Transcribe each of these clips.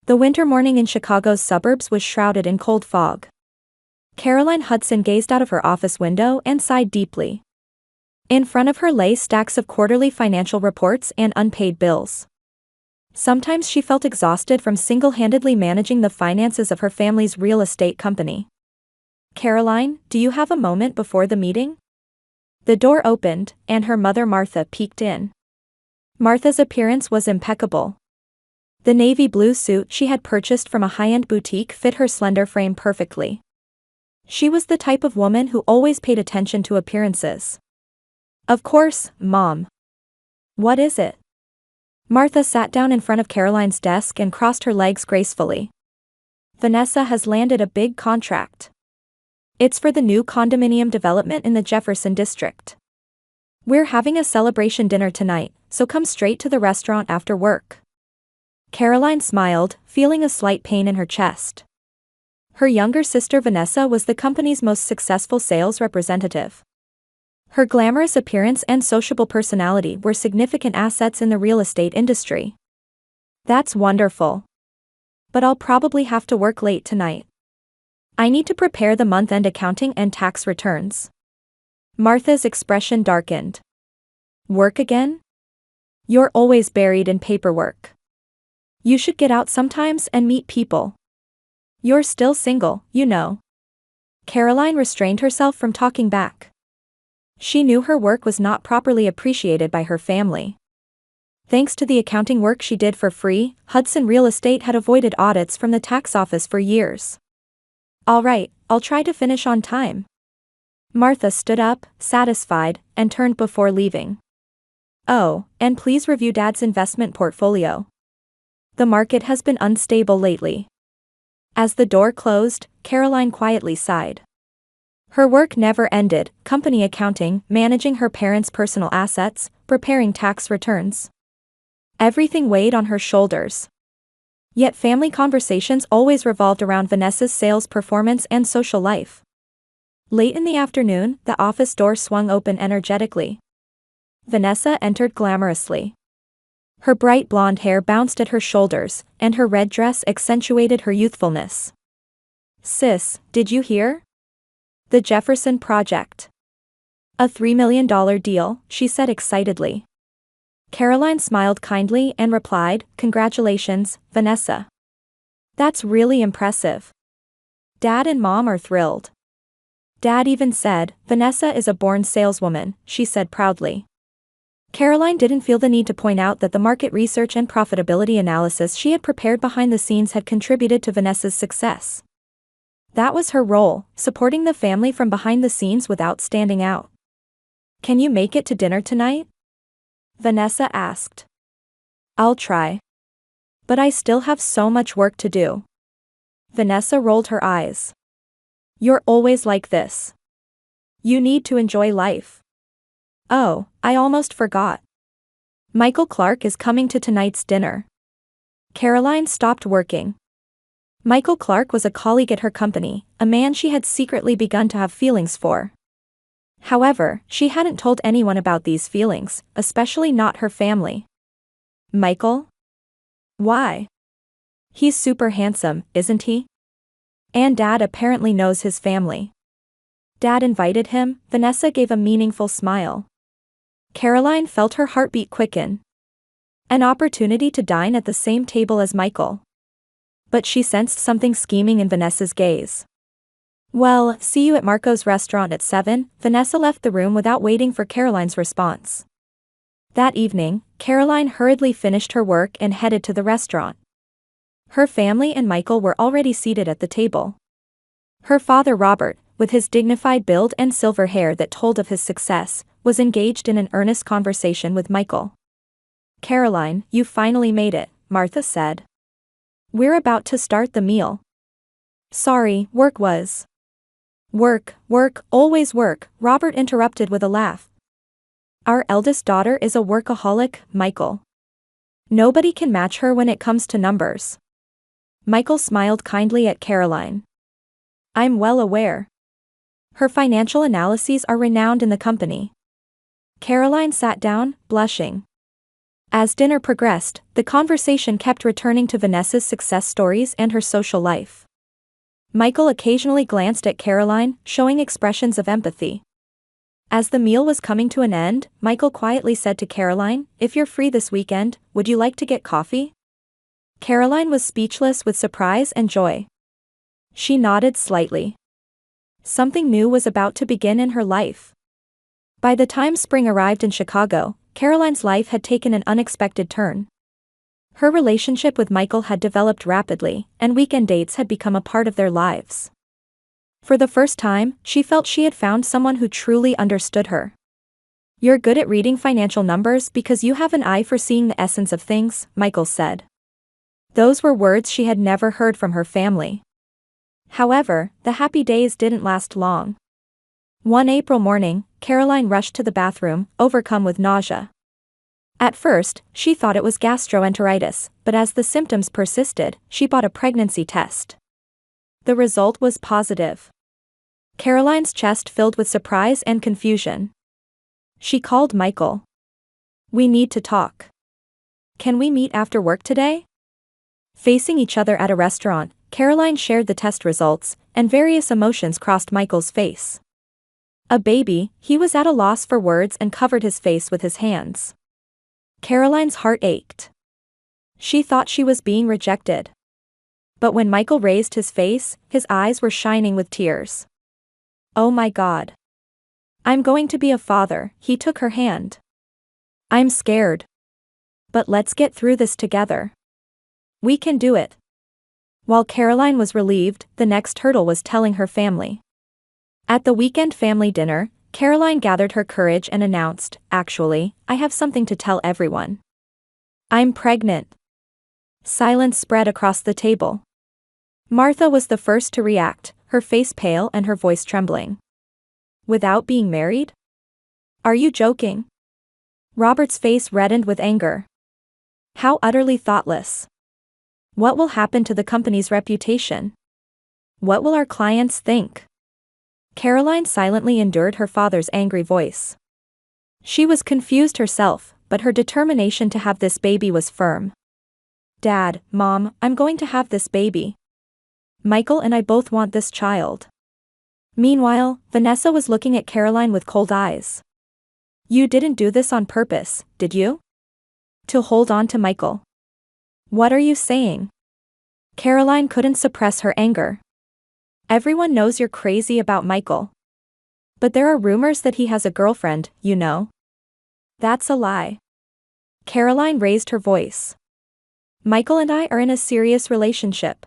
The winter morning in Chicago's suburbs was shrouded in cold fog. Caroline Hudson gazed out of her office window and sighed deeply. In front of her lay stacks of quarterly financial reports and unpaid bills. Sometimes she felt exhausted from single-handedly managing the finances of her family's real estate company. "Caroline, do you have a moment before the meeting?" The door opened, and her mother Martha peeked in. Martha's appearance was impeccable. The navy blue suit she had purchased from a high-end boutique fit her slender frame perfectly. She was the type of woman who always paid attention to appearances. "Of course, Mom. What is it?" Martha sat down in front of Caroline's desk and crossed her legs gracefully. "Vanessa has landed a big contract. It's for the new condominium development in the Jefferson district. We're having a celebration dinner tonight, so come straight to the restaurant after work." Caroline smiled, feeling a slight pain in her chest. Her younger sister Vanessa was the company's most successful sales representative. Her glamorous appearance and sociable personality were significant assets in the real estate industry. "That's wonderful. But I'll probably have to work late tonight. I need to prepare the month-end accounting and tax returns." Martha's expression darkened. "Work again? You're always buried in paperwork. You should get out sometimes and meet people. You're still single, you know." Caroline restrained herself from talking back. She knew her work was not properly appreciated by her family. Thanks to the accounting work she did for free, Hudson Real Estate had avoided audits from the tax office for years. "All right, I'll try to finish on time." Martha stood up, satisfied, and turned before leaving. "Oh, and please review Dad's investment portfolio. The market has been unstable lately." As the door closed, Caroline quietly sighed. Her work never ended: company accounting, managing her parents' personal assets, preparing tax returns. Everything weighed on her shoulders. Yet family conversations always revolved around Vanessa's sales performance and social life. Late in the afternoon, the office door swung open energetically. Vanessa entered glamorously. Her bright blonde hair bounced at her shoulders, and her red dress accentuated her youthfulness. "Sis, did you hear? The Jefferson project. A $3 million deal," she said excitedly. Caroline smiled kindly and replied, "Congratulations, Vanessa. That's really impressive. Dad and Mom are thrilled. Dad even said, Vanessa is a born saleswoman," she said proudly. Caroline didn't feel the need to point out that the market research and profitability analysis she had prepared behind the scenes had contributed to Vanessa's success. That was her role, supporting the family from behind the scenes without standing out. "Can you make it to dinner tonight?" Vanessa asked. "I'll try. But I still have so much work to do." Vanessa rolled her eyes. "You're always like this. You need to enjoy life." "Oh, I almost forgot. Michael Clark is coming to tonight's dinner." Caroline stopped working. Michael Clark was a colleague at her company, a man she had secretly begun to have feelings for. However, she hadn't told anyone about these feelings, especially not her family. "Michael? Why? He's super handsome, isn't he? And Dad apparently knows his family." "Dad invited him?" Vanessa gave a meaningful smile. Caroline felt her heartbeat quicken. An opportunity to dine at the same table as Michael. But she sensed something scheming in Vanessa's gaze. "Well, see you at Marco's restaurant at 7, Vanessa left the room without waiting for Caroline's response. That evening, Caroline hurriedly finished her work and headed to the restaurant. Her family and Michael were already seated at the table. Her father Robert, with his dignified build and silver hair that told of his success, was engaged in an earnest conversation with Michael. "Caroline, you finally made it," Martha said. "We're about to start the meal." "Sorry, work was." Work, always work," Robert interrupted with a laugh. "Our eldest daughter is a workaholic, Michael. Nobody can match her when it comes to numbers." Michael smiled kindly at Caroline. "I'm well aware. Her financial analyses are renowned in the company." Caroline sat down, blushing. As dinner progressed, the conversation kept returning to Vanessa's success stories and her social life. Michael occasionally glanced at Caroline, showing expressions of empathy. As the meal was coming to an end, Michael quietly said to Caroline, "If you're free this weekend, would you like to get coffee?" Caroline was speechless with surprise and joy. She nodded slightly. Something new was about to begin in her life. By the time spring arrived in Chicago, Caroline's life had taken an unexpected turn. Her relationship with Michael had developed rapidly, and weekend dates had become a part of their lives. For the first time, she felt she had found someone who truly understood her. "You're good at reading financial numbers because you have an eye for seeing the essence of things," Michael said. Those were words she had never heard from her family. However, the happy days didn't last long. One April morning, Caroline rushed to the bathroom, overcome with nausea. At first, she thought it was gastroenteritis, but as the symptoms persisted, she bought a pregnancy test. The result was positive. Caroline's chest filled with surprise and confusion. She called Michael. "We need to talk. Can we meet after work today?" Facing each other at a restaurant, Caroline shared the test results, and various emotions crossed Michael's face. A baby, he was at a loss for words and covered his face with his hands. Caroline's heart ached. She thought she was being rejected. But when Michael raised his face, his eyes were shining with tears. "Oh my God. I'm going to be a father," he took her hand. "I'm scared. But let's get through this together. We can do it." While Caroline was relieved, the next hurdle was telling her family. At the weekend family dinner, Caroline gathered her courage and announced, "Actually, I have something to tell everyone. I'm pregnant." Silence spread across the table. Martha was the first to react, her face pale and her voice trembling. "Without being married? Are you joking?" Robert's face reddened with anger. "How utterly thoughtless. What will happen to the company's reputation? What will our clients think?" Caroline silently endured her father's angry voice. She was confused herself, but her determination to have this baby was firm. "Dad, Mom, I'm going to have this baby. Michael and I both want this child." Meanwhile, Vanessa was looking at Caroline with cold eyes. "You didn't do this on purpose, did you? To hold on to Michael? What are you saying?" Caroline couldn't suppress her anger. "Everyone knows you're crazy about Michael. But there are rumors that he has a girlfriend, you know." "That's a lie." Caroline raised her voice. "Michael and I are in a serious relationship.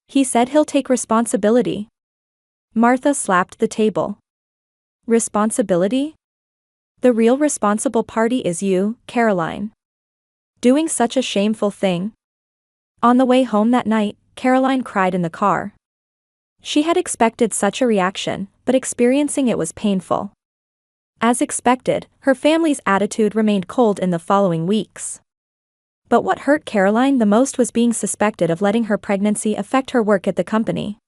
He said he'll take responsibility." Martha slapped the table. "Responsibility? The real responsible party is you, Caroline. Doing such a shameful thing." On the way home that night, Caroline cried in the car. She had expected such a reaction, but experiencing it was painful. As expected, her family's attitude remained cold in the following weeks. But what hurt Caroline the most was being suspected of letting her pregnancy affect her work at the company.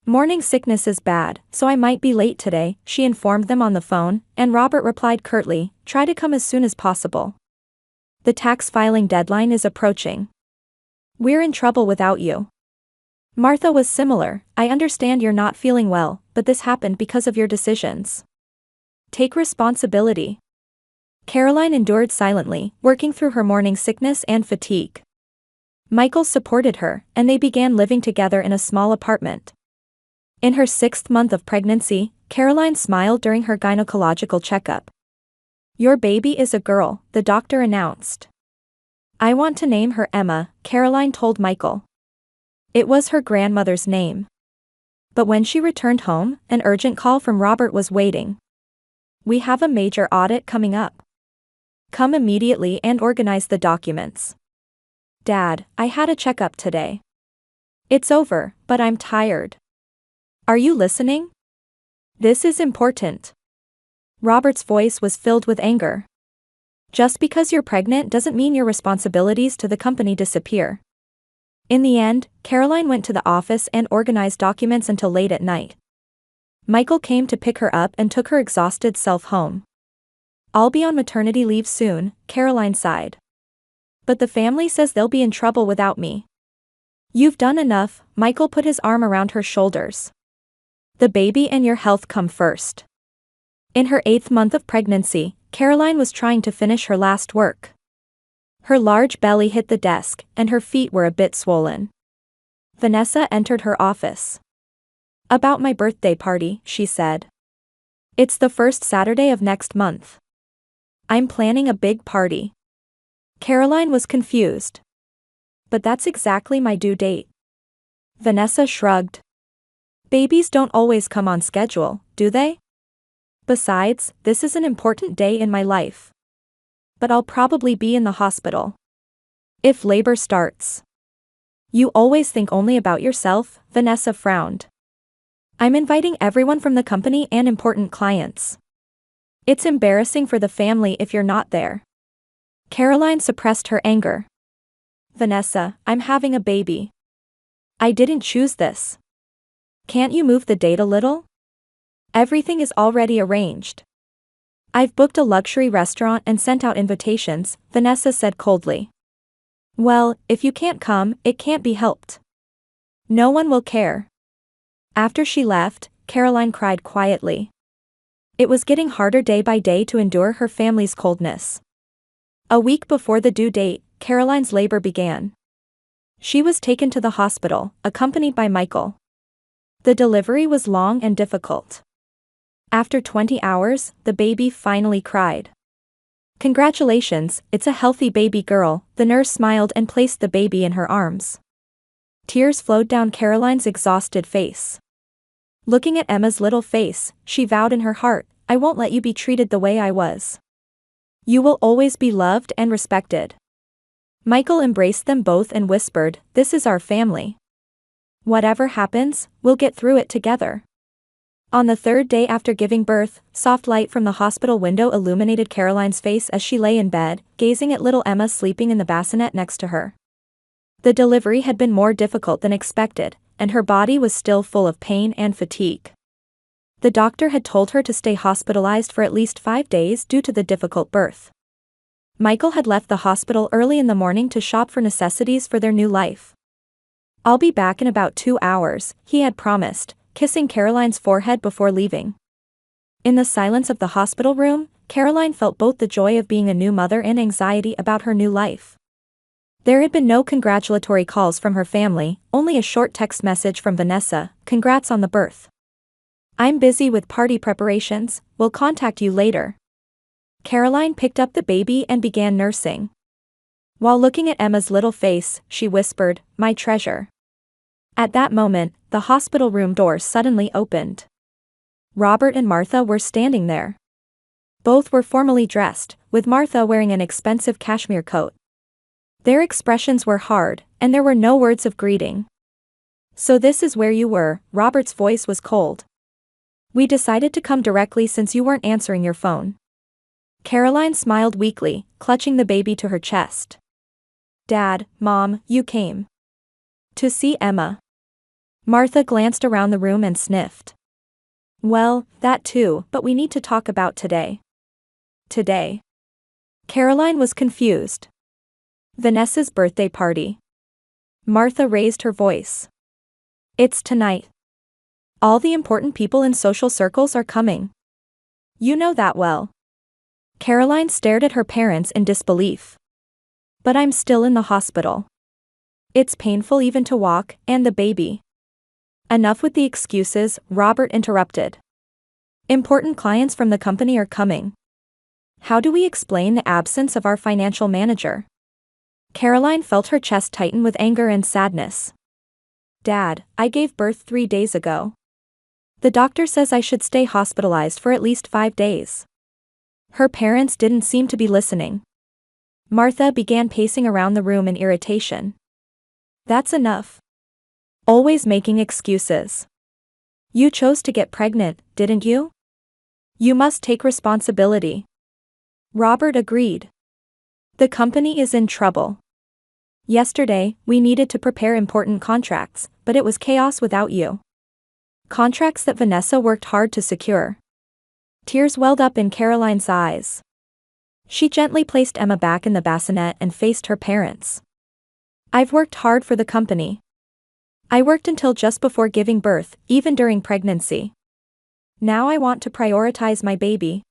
"Morning sickness is bad, so I might be late today," she informed them on the phone, and Robert replied curtly, "Try to come as soon as possible. The tax filing deadline is approaching. We're in trouble without you." Martha was similar. "I understand you're not feeling well, but this happened because of your decisions. Take responsibility." Caroline endured silently, working through her morning sickness and fatigue. Michael supported her, and they began living together in a small apartment. In her 6th month of pregnancy, Caroline smiled during her gynecological checkup. "Your baby is a girl," the doctor announced. "I want to name her Emma," Caroline told Michael. It was her grandmother's name. But when she returned home, an urgent call from Robert was waiting. "We have a major audit coming up. Come immediately and organize the documents." "Dad, I had a checkup today. It's over, but I'm tired. Are you listening? This is important." Robert's voice was filled with anger. "Just because you're pregnant doesn't mean your responsibilities to the company disappear." In the end, Caroline went to the office and organized documents until late at night. Michael came to pick her up and took her exhausted self home. I'll be on maternity leave soon, Caroline sighed. But the family says they'll be in trouble without me. You've done enough, Michael put his arm around her shoulders. The baby and your health come first. In her 8th month of pregnancy, Caroline was trying to finish her last work. Her large belly hit the desk, and her feet were a bit swollen. Vanessa entered her office. About my birthday party, she said. It's the first Saturday of next month. I'm planning a big party. Caroline was confused. But that's exactly my due date. Vanessa shrugged. Babies don't always come on schedule, do they? Besides, this is an important day in my life. But I'll probably be in the hospital. If labor starts. You always think only about yourself, Vanessa frowned. I'm inviting everyone from the company and important clients. It's embarrassing for the family if you're not there. Caroline suppressed her anger. Vanessa, I'm having a baby. I didn't choose this. Can't you move the date a little? Everything is already arranged. I've booked a luxury restaurant and sent out invitations, Vanessa said coldly. Well, if you can't come, it can't be helped. No one will care. After she left, Caroline cried quietly. It was getting harder day by day to endure her family's coldness. A week before the due date, Caroline's labor began. She was taken to the hospital, accompanied by Michael. The delivery was long and difficult. After 20 hours, the baby finally cried. Congratulations, it's a healthy baby girl, the nurse smiled and placed the baby in her arms. Tears flowed down Caroline's exhausted face. Looking at Emma's little face, she vowed in her heart, I won't let you be treated the way I was. You will always be loved and respected. Michael embraced them both and whispered, this is our family. Whatever happens, we'll get through it together. On the 3rd day after giving birth, soft light from the hospital window illuminated Caroline's face as she lay in bed, gazing at little Emma sleeping in the bassinet next to her. The delivery had been more difficult than expected, and her body was still full of pain and fatigue. The doctor had told her to stay hospitalized for at least 5 days due to the difficult birth. Michael had left the hospital early in the morning to shop for necessities for their new life. I'll be back in about 2 hours, he had promised, kissing Caroline's forehead before leaving. In the silence of the hospital room, Caroline felt both the joy of being a new mother and anxiety about her new life. There had been no congratulatory calls from her family, only a short text message from Vanessa, congrats on the birth. I'm busy with party preparations, we'll contact you later. Caroline picked up the baby and began nursing. While looking at Emma's little face, she whispered, my treasure. At that moment, the hospital room door suddenly opened. Robert and Martha were standing there. Both were formally dressed, with Martha wearing an expensive cashmere coat. Their expressions were hard, and there were no words of greeting. So this is where you were, Robert's voice was cold. We decided to come directly since you weren't answering your phone. Caroline smiled weakly, clutching the baby to her chest. Dad, Mom, you came. To see Emma. Martha glanced around the room and sniffed. Well, that too, but we need to talk about today. Today. Caroline was confused. Vanessa's birthday party. Martha raised her voice. It's tonight. All the important people in social circles are coming. You know that well. Caroline stared at her parents in disbelief. But I'm still in the hospital. It's painful even to walk, and the baby. Enough with the excuses, Robert interrupted. Important clients from the company are coming. How do we explain the absence of our financial manager? Caroline felt her chest tighten with anger and sadness. Dad, I gave birth 3 days ago. The doctor says I should stay hospitalized for at least 5 days. Her parents didn't seem to be listening. Martha began pacing around the room in irritation. That's enough. Always making excuses. You chose to get pregnant, didn't you? You must take responsibility. Robert agreed. The company is in trouble. Yesterday, we needed to prepare important contracts, but it was chaos without you. Contracts that Vanessa worked hard to secure. Tears welled up in Caroline's eyes. She gently placed Emma back in the bassinet and faced her parents. I've worked hard for the company. I worked until just before giving birth, even during pregnancy. Now I want to prioritize my baby.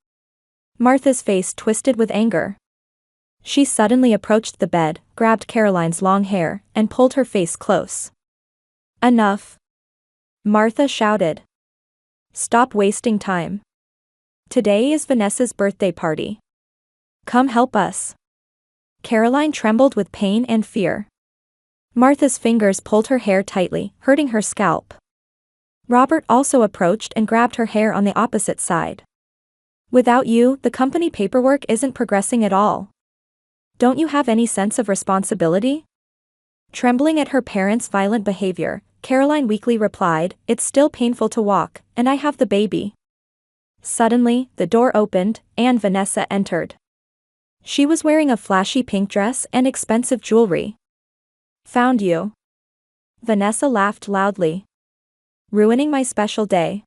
Martha's face twisted with anger. She suddenly approached the bed, grabbed Caroline's long hair, and pulled her face close. Enough. Martha shouted. Stop wasting time. Today is Vanessa's birthday party. Come help us. Caroline trembled with pain and fear. Martha's fingers pulled her hair tightly, hurting her scalp. Robert also approached and grabbed her hair on the opposite side. Without you, the company paperwork isn't progressing at all. Don't you have any sense of responsibility? Trembling at her parents' violent behavior, Caroline weakly replied, It's still painful to walk, and I have the baby. Suddenly, the door opened, and Vanessa entered. She was wearing a flashy pink dress and expensive jewelry. Found you. Vanessa laughed loudly. Ruining my special day.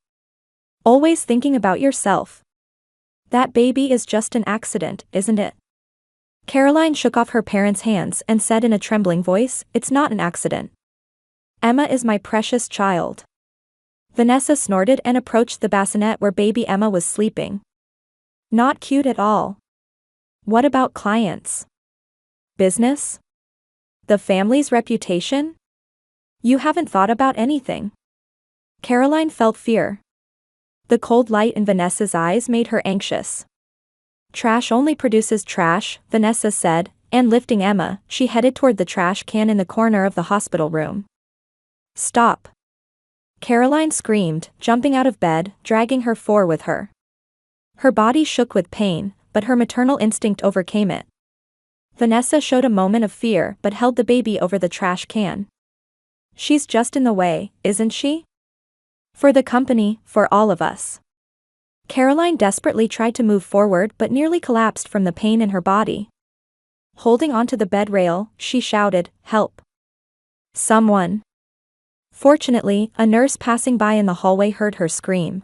Always thinking about yourself. That baby is just an accident, isn't it? Caroline shook off her parents' hands and said in a trembling voice, It's not an accident. Emma is my precious child. Vanessa snorted and approached the bassinet where baby Emma was sleeping. Not cute at all. What about clients? Business? The family's reputation? You haven't thought about anything. Caroline felt fear. The cold light in Vanessa's eyes made her anxious. Trash only produces trash, Vanessa said, and lifting Emma, she headed toward the trash can in the corner of the hospital room. Stop. Caroline screamed, jumping out of bed, dragging her four with her. Her body shook with pain, but her maternal instinct overcame it. Vanessa showed a moment of fear but held the baby over the trash can. She's just in the way, isn't she? For the company, for all of us. Caroline desperately tried to move forward but nearly collapsed from the pain in her body. Holding onto the bed rail, she shouted, Help. Someone. Fortunately, a nurse passing by in the hallway heard her scream.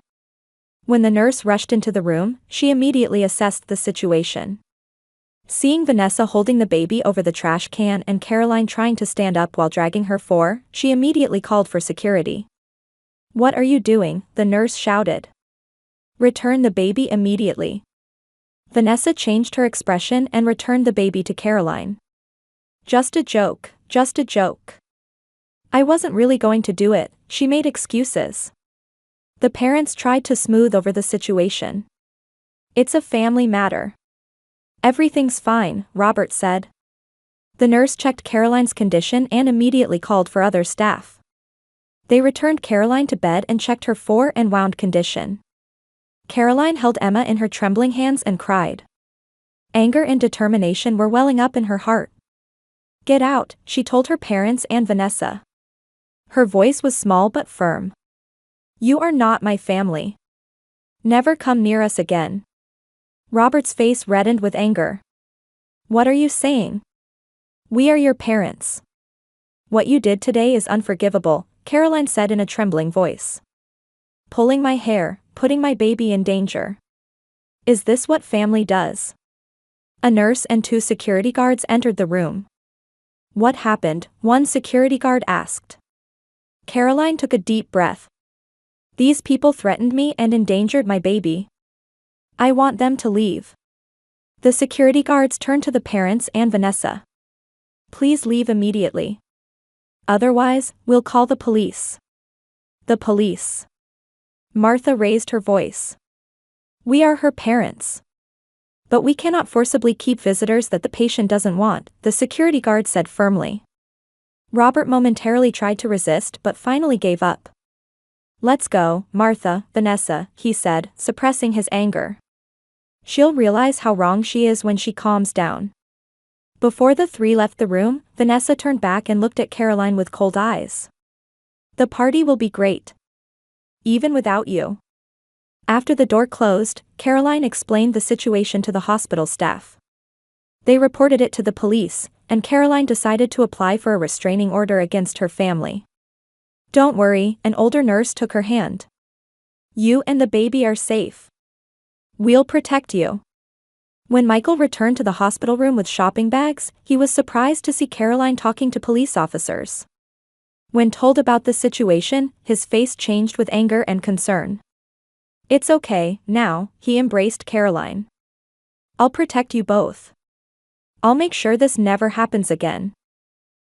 When the nurse rushed into the room, she immediately assessed the situation. Seeing Vanessa holding the baby over the trash can and Caroline trying to stand up while dragging her four, she immediately called for security. What are you doing? The nurse shouted. Return the baby immediately. Vanessa changed her expression and returned the baby to Caroline. Just a joke, just a joke. I wasn't really going to do it, she made excuses. The parents tried to smooth over the situation. It's a family matter. Everything's fine, Robert said. The nurse checked Caroline's condition and immediately called for other staff. They returned Caroline to bed and checked her four and wound condition. Caroline held Emma in her trembling hands and cried. Anger and determination were welling up in her heart. Get out, she told her parents and Vanessa. Her voice was small but firm. You are not my family. Never come near us again. Robert's face reddened with anger. What are you saying? We are your parents. What you did today is unforgivable, Caroline said in a trembling voice. Pulling my hair, putting my baby in danger. Is this what family does? A nurse and 2 security guards entered the room. What happened? One security guard asked. Caroline took a deep breath. These people threatened me and endangered my baby. I want them to leave. The security guards turned to the parents and Vanessa. Please leave immediately. Otherwise, we'll call the police. The police. Martha raised her voice. We are her parents. But we cannot forcibly keep visitors that the patient doesn't want, the security guard said firmly. Robert momentarily tried to resist but finally gave up. Let's go, Martha, Vanessa, he said, suppressing his anger. She'll realize how wrong she is when she calms down. Before the 3 left the room, Vanessa turned back and looked at Caroline with cold eyes. The party will be great. Even without you. After the door closed, Caroline explained the situation to the hospital staff. They reported it to the police, and Caroline decided to apply for a restraining order against her family. Don't worry, an older nurse took her hand. You and the baby are safe. We'll protect you. When Michael returned to the hospital room with shopping bags, he was surprised to see Caroline talking to police officers. When told about the situation, his face changed with anger and concern. "It's okay, now," he embraced Caroline. "I'll protect you both. I'll make sure this never happens again."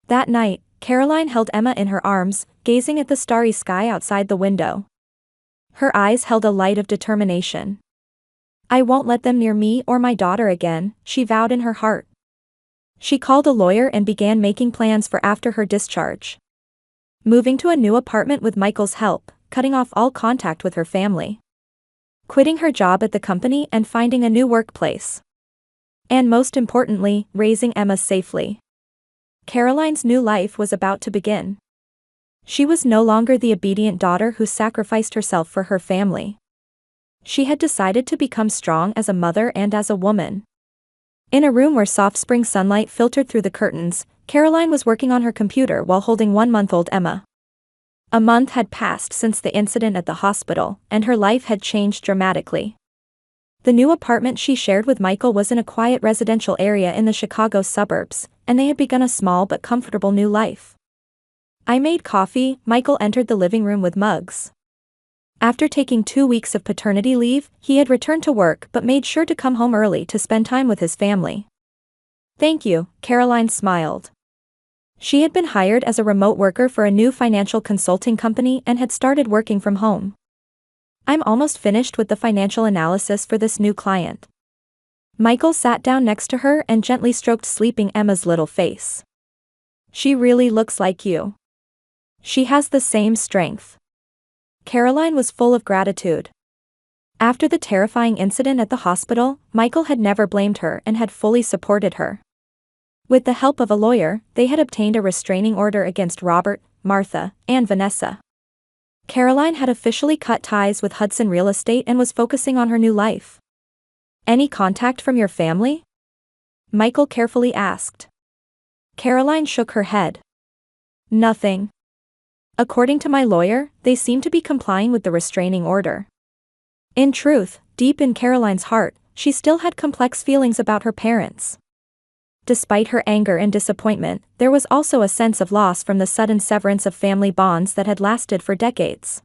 That night, Caroline held Emma in her arms, gazing at the starry sky outside the window. Her eyes held a light of determination. "I won't let them near me or my daughter again," she vowed in her heart. She called a lawyer and began making plans for after her discharge. Moving to a new apartment with Michael's help, cutting off all contact with her family. Quitting her job at the company and finding a new workplace. And most importantly, raising Emma safely. Caroline's new life was about to begin. She was no longer the obedient daughter who sacrificed herself for her family. She had decided to become strong as a mother and as a woman. In a room where soft spring sunlight filtered through the curtains, Caroline was working on her computer while holding 1-month-old Emma. A month had passed since the incident at the hospital, and her life had changed dramatically. The new apartment she shared with Michael was in a quiet residential area in the Chicago suburbs, and they had begun a small but comfortable new life. "I made coffee." Michael entered the living room with mugs. After taking 2 weeks of paternity leave, he had returned to work but made sure to come home early to spend time with his family. "Thank you," Caroline smiled. She had been hired as a remote worker for a new financial consulting company and had started working from home. "I'm almost finished with the financial analysis for this new client." Michael sat down next to her and gently stroked sleeping Emma's little face. "She really looks like you. She has the same strength." Caroline was full of gratitude. After the terrifying incident at the hospital, Michael had never blamed her and had fully supported her. With the help of a lawyer, they had obtained a restraining order against Robert, Martha, and Vanessa. Caroline had officially cut ties with Hudson Real Estate and was focusing on her new life. "Any contact from your family?" Michael carefully asked. Caroline shook her head. "Nothing. According to my lawyer, they seem to be complying with the restraining order." In truth, deep in Caroline's heart, she still had complex feelings about her parents. Despite her anger and disappointment, there was also a sense of loss from the sudden severance of family bonds that had lasted for decades.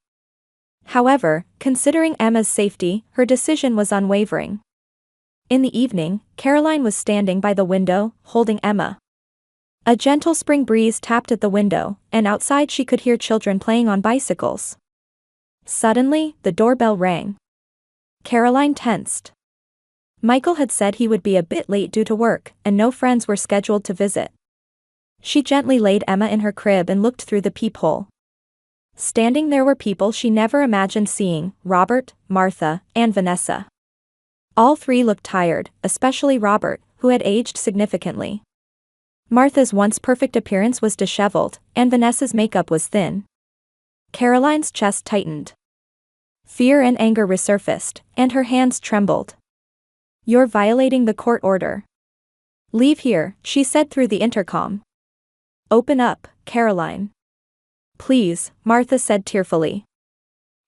However, considering Emma's safety, her decision was unwavering. In the evening, Caroline was standing by the window, holding Emma. A gentle spring breeze tapped at the window, and outside she could hear children playing on bicycles. Suddenly, the doorbell rang. Caroline tensed. Michael had said he would be a bit late due to work, and no friends were scheduled to visit. She gently laid Emma in her crib and looked through the peephole. Standing there were people she never imagined seeing: Robert, Martha, and Vanessa. All three looked tired, especially Robert, who had aged significantly. Martha's once perfect appearance was disheveled, and Vanessa's makeup was thin. Caroline's chest tightened. Fear and anger resurfaced, and her hands trembled. "You're violating the court order. Leave here," she said through the intercom. "Open up, Caroline." "Please," Martha said tearfully.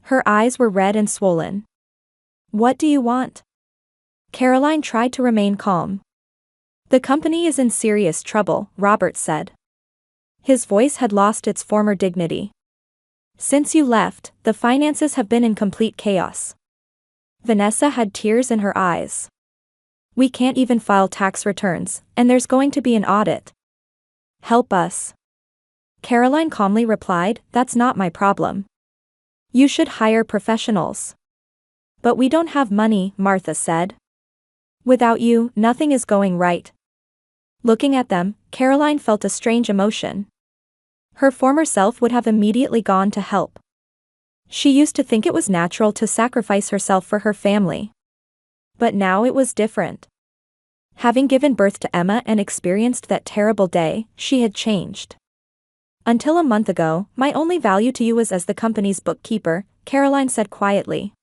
Her eyes were red and swollen. "What do you want?" Caroline tried to remain calm. "The company is in serious trouble," Robert said. His voice had lost its former dignity. "Since you left, the finances have been in complete chaos." Vanessa had tears in her eyes. "We can't even file tax returns, and there's going to be an audit. Help us." Caroline calmly replied, "That's not my problem. You should hire professionals." "But we don't have money," Martha said. "Without you, nothing is going right." Looking at them, Caroline felt a strange emotion. Her former self would have immediately gone to help. She used to think it was natural to sacrifice herself for her family. But now it was different. Having given birth to Emma and experienced that terrible day, she had changed. "Until a month ago, my only value to you was as the company's bookkeeper," Caroline said quietly.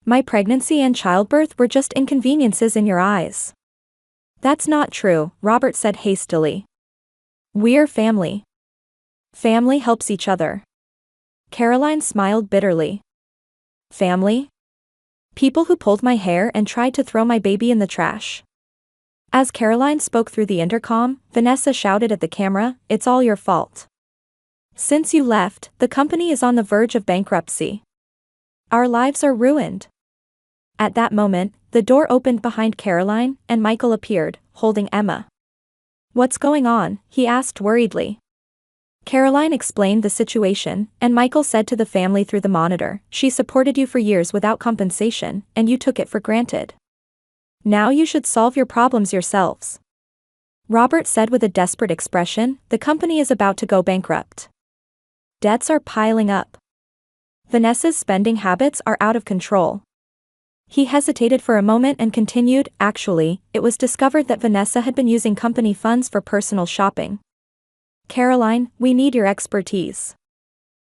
"My pregnancy and childbirth were just inconveniences in your eyes." "That's not true," Robert said hastily. "We're family. Family helps each other." Caroline smiled bitterly. "Family? People who pulled my hair and tried to throw my baby in the trash. As Caroline spoke through the intercom, Vanessa shouted at the camera, "It's all your fault. Since you left, the company is on the verge of bankruptcy. Our lives are ruined." At that moment, the door opened behind Caroline, and Michael appeared, holding Emma. "What's going on?" he asked worriedly. Caroline explained the situation, and Michael said to the family through the monitor, "She supported you for years without compensation, and you took it for granted. Now you should solve your problems yourselves." Robert said with a desperate expression, "The company is about to go bankrupt. Debts are piling up. Vanessa's spending habits are out of control." He hesitated for a moment and continued, "Actually, it was discovered that Vanessa had been using company funds for personal shopping. Caroline, we need your expertise."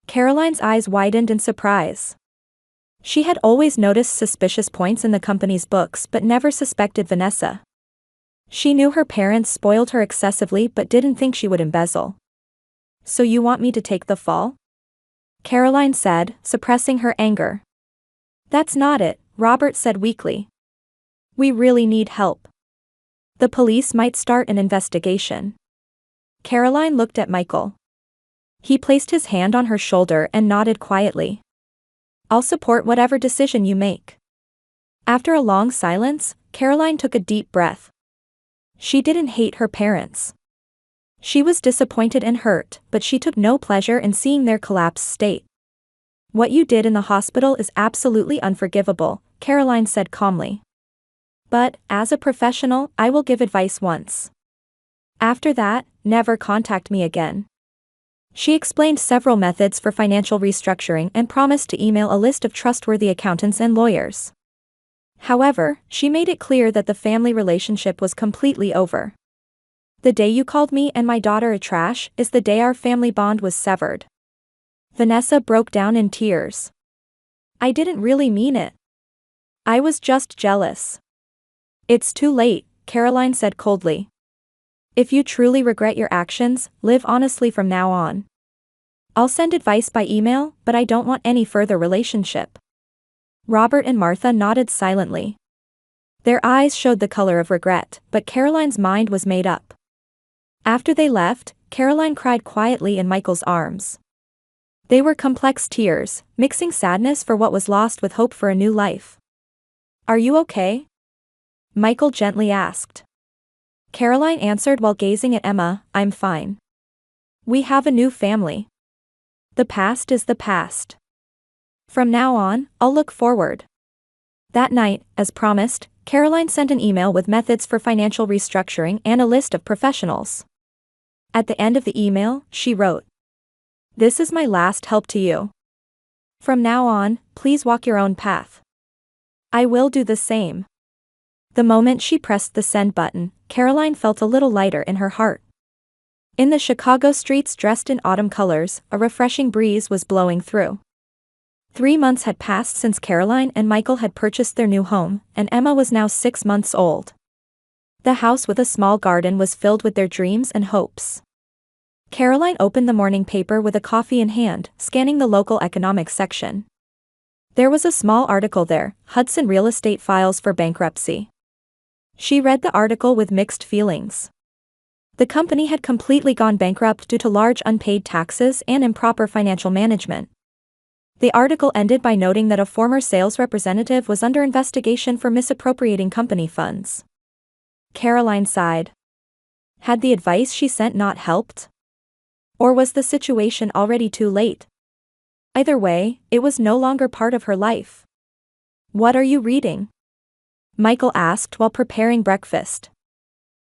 Caroline's eyes widened in surprise. She had always noticed suspicious points in the company's books but never suspected Vanessa. She knew her parents spoiled her excessively but didn't think she would embezzle. "So you want me to take the fall?" Caroline said, suppressing her anger. "That's not it," Robert said weakly. "We really need help. The police might start an investigation." Caroline looked at Michael. He placed his hand on her shoulder and nodded quietly. "I'll support whatever decision you make." After a long silence, Caroline took a deep breath. She didn't hate her parents. She was disappointed and hurt, but she took no pleasure in seeing their collapsed state. "What you did in the hospital is absolutely unforgivable," Caroline said calmly. "But, as a professional, I will give advice once. After that, never contact me again." She explained several methods for financial restructuring and promised to email a list of trustworthy accountants and lawyers. However, she made it clear that the family relationship was completely over. "The day you called me and my daughter a trash is the day our family bond was severed." Vanessa broke down in tears. "I didn't really mean it. I was just jealous." "It's too late," Caroline said coldly. "If you truly regret your actions, live honestly from now on. I'll send advice by email, but I don't want any further relationship." Robert and Martha nodded silently. Their eyes showed the color of regret, but Caroline's mind was made up. After they left, Caroline cried quietly in Michael's arms. They were complex tears, mixing sadness for what was lost with hope for a new life. "Are you okay?" Michael gently asked. Caroline answered while gazing at Emma, "I'm fine. We have a new family. The past is the past. From now on, I'll look forward." That night, as promised, Caroline sent an email with methods for financial restructuring and a list of professionals. At the end of the email, she wrote, "This is my last help to you. From now on, please walk your own path. I will do the same." The moment she pressed the send button, Caroline felt a little lighter in her heart. In the Chicago streets dressed in autumn colors, a refreshing breeze was blowing through. 3 months had passed since Caroline and Michael had purchased their new home, and Emma was now 6 months old. The house with a small garden was filled with their dreams and hopes. Caroline opened the morning paper with a coffee in hand, scanning the local economics section. There was a small article there, Hudson Real Estate Files for Bankruptcy. She read the article with mixed feelings. The company had completely gone bankrupt due to large unpaid taxes and improper financial management. The article ended by noting that a former sales representative was under investigation for misappropriating company funds. Caroline sighed. Had the advice she sent not helped? Or was the situation already too late? Either way, it was no longer part of her life. "What are you reading?" Michael asked while preparing breakfast.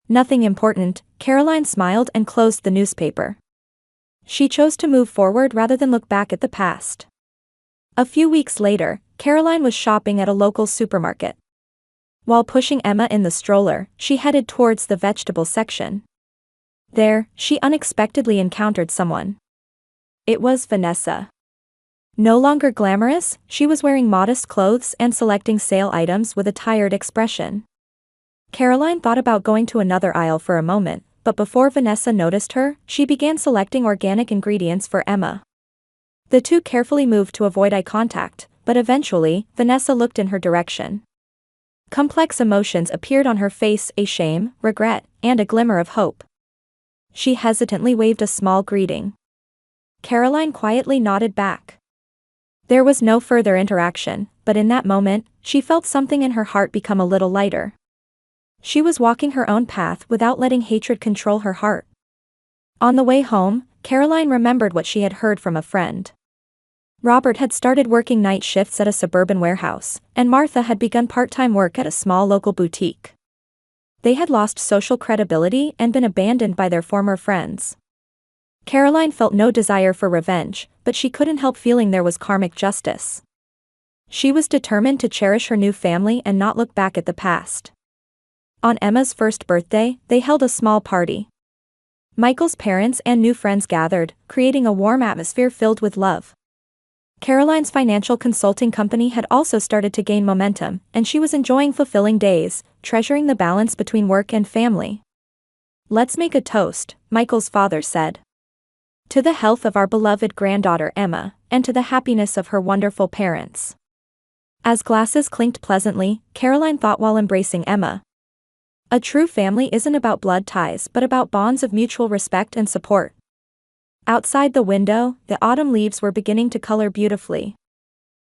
"Nothing important," Caroline smiled and closed the newspaper. She chose to move forward rather than look back at the past. A few weeks later, Caroline was shopping at a local supermarket. While pushing Emma in the stroller, she headed towards the vegetable section. There, she unexpectedly encountered someone. It was Vanessa. No longer glamorous, she was wearing modest clothes and selecting sale items with a tired expression. Caroline thought about going to another aisle for a moment, but before Vanessa noticed her, she began selecting organic ingredients for Emma. The two carefully moved to avoid eye contact, but eventually, Vanessa looked in her direction. Complex emotions appeared on her face: a shame, regret, and a glimmer of hope. She hesitantly waved a small greeting. Caroline quietly nodded back. There was no further interaction, but in that moment, she felt something in her heart become a little lighter. She was walking her own path without letting hatred control her heart. On the way home, Caroline remembered what she had heard from a friend. Robert had started working night shifts at a suburban warehouse, and Martha had begun part-time work at a small local boutique. They had lost social credibility and been abandoned by their former friends. Caroline felt no desire for revenge, but she couldn't help feeling there was karmic justice. She was determined to cherish her new family and not look back at the past. On Emma's first birthday, they held a small party. Michael's parents and new friends gathered, creating a warm atmosphere filled with love. Caroline's financial consulting company had also started to gain momentum, and she was enjoying fulfilling days, treasuring the balance between work and family. "Let's make a toast," Michael's father said. "To the health of our beloved granddaughter Emma, and to the happiness of her wonderful parents." As glasses clinked pleasantly, Caroline thought while embracing Emma. A true family isn't about blood ties but about bonds of mutual respect and support. Outside the window, the autumn leaves were beginning to color beautifully.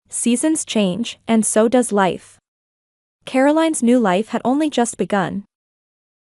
Seasons change, and so does life. Caroline's new life had only just begun.